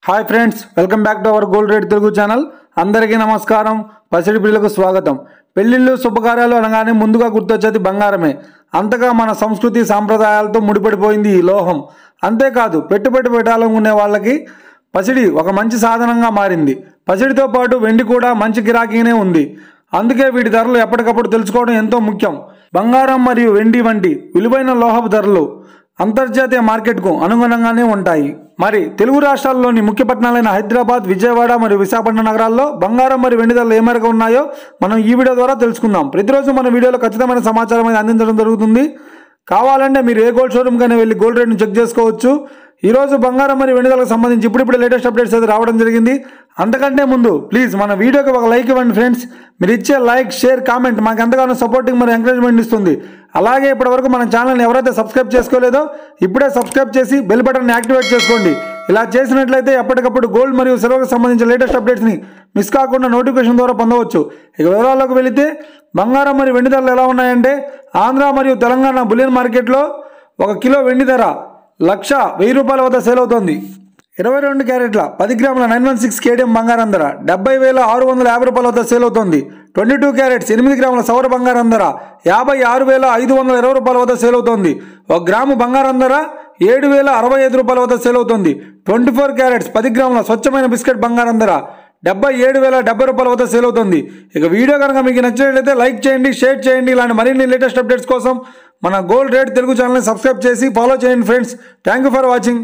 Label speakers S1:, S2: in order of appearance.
S1: Hi friends, welcome back to our gold rate Telugu channel. అందరికీ నమస్కారం. పసిడి పిల్లలకు స్వాగతం. పెళ్లిళ్ళు శుభకార్యాలు అనగానే ముందుగా గుర్తొచ్చేది బంగారమే. అంతగా మన సంస్కృతి సాంప్రదాయాలతో ముడిపడిపోయింది ఈ లోహం. అంతేకాదు పెట్టుబడి పెట్టాలనుకునే వాళ్ళకి పసిడి ఒక మంచి సాధనంగా మారింది. పసిడితో పాటు వెండి కూడా మంచి గిరాకీనే ఉంది. అందుకే వీటి ధరలు ఎప్పటికప్పుడు తెలుసుకోవడం ఎంతో ముఖ్యం. బంగారం మరియు వెండి వంటి విలువైన లోహపు ధరలు అంతర్జాతీయ మార్కెట్కు అనుగుణంగానే ఉంటాయి. మరి తెలుగు రాష్ట్రాల్లోని ముఖ్య పట్టణాలైన హైదరాబాద్, విజయవాడ మరియు విశాఖపట్నం నగరాల్లో బంగారం మరియు వెండి ధరలు ఏ మేరకు ఉన్నాయో మనం ఈ వీడియో ద్వారా తెలుసుకుందాం. ప్రతిరోజు మన వీడియోలో ఖచ్చితమైన సమాచారం అనేది అందించడం జరుగుతుంది. కావాలంటే మీరు ఏ గోల్డ్ షోరూమ్ కానీ వెళ్ళి గోల్డ్ రేట్ను చెక్ చేసుకోవచ్చు. ఈరోజు బంగారం మరియు వెండి ధరలకు సంబంధించి ఇప్పుడు లేటెస్ట్ అప్డేట్స్ అయితే రావడం జరిగింది. అంతకంటే ముందు ప్లీజ్ మన వీడియోకి ఒక లైక్ ఇవ్వండి ఫ్రెండ్స్. మీరు ఇచ్చే లైక్, షేర్, కామెంట్ మాకు ఎంతగానో సపోర్టింగ్ మరియు ఎంకరేజ్మెంట్ ఇస్తుంది. అలాగే ఇప్పటివరకు మన ఛానల్ని ఎవరైతే సబ్స్క్రైబ్ చేసుకోలేదో ఇప్పుడే సబ్స్క్రైబ్ చేసి బెల్ బటన్ని యాక్టివేట్ చేసుకోండి. ఇలా చేసినట్లయితే ఎప్పటికప్పుడు గోల్డ్ మరియు సిల్వర్కి సంబంధించిన లేటెస్ట్ అప్డేట్స్ని మిస్ కాకుండా నోటిఫికేషన్ ద్వారా పొందవచ్చు. ఇక వివరాల్లోకి వెళితే బంగారం మరియు వెండి ధరలు ఎలా ఉన్నాయంటే, ఆంధ్ర మరియు తెలంగాణ బులియన్ మార్కెట్లో 1 కిలో వెండి ధర 1,10,000 రూపాయల వద్ద సేల్ అవుతోంది. 22 క్యారెట్ల 10 గ్రాముల 916 కేడిఎం బంగారం ధర 70,650 రూపాయల వద్ద సేల్ అవుతోంది. 22 క్యారెట్స్ 8 గ్రాముల సౌర బంగారం ధర 56,520 రూపాయల వద్ద సేల్ అవుతోంది. 1 గ్రాము బంగారం ధర 7,065 రూపాయల వద్ద సేల్ అవుతోంది. 24 క్యారెట్స్ 10 గ్రాముల స్వచ్ఛమైన బిస్కెట్ బంగారం ధర 77,070 రూపాయల వద్ద సేల్ అవుతుంది. ఇక వీడియో కనుక మీకు నచ్చినట్లయితే లైక్ చేయండి, షేర్ చేయండి. ఇలాంటి మరిన్ని లేటెస్ట్ అప్డేట్స్ కోసం మన గోల్డ్ రేట్ తెలుగు ఛానల్ని సబ్స్క్రైబ్ చేసి ఫాలో చేయండి friends. Thank you for watching.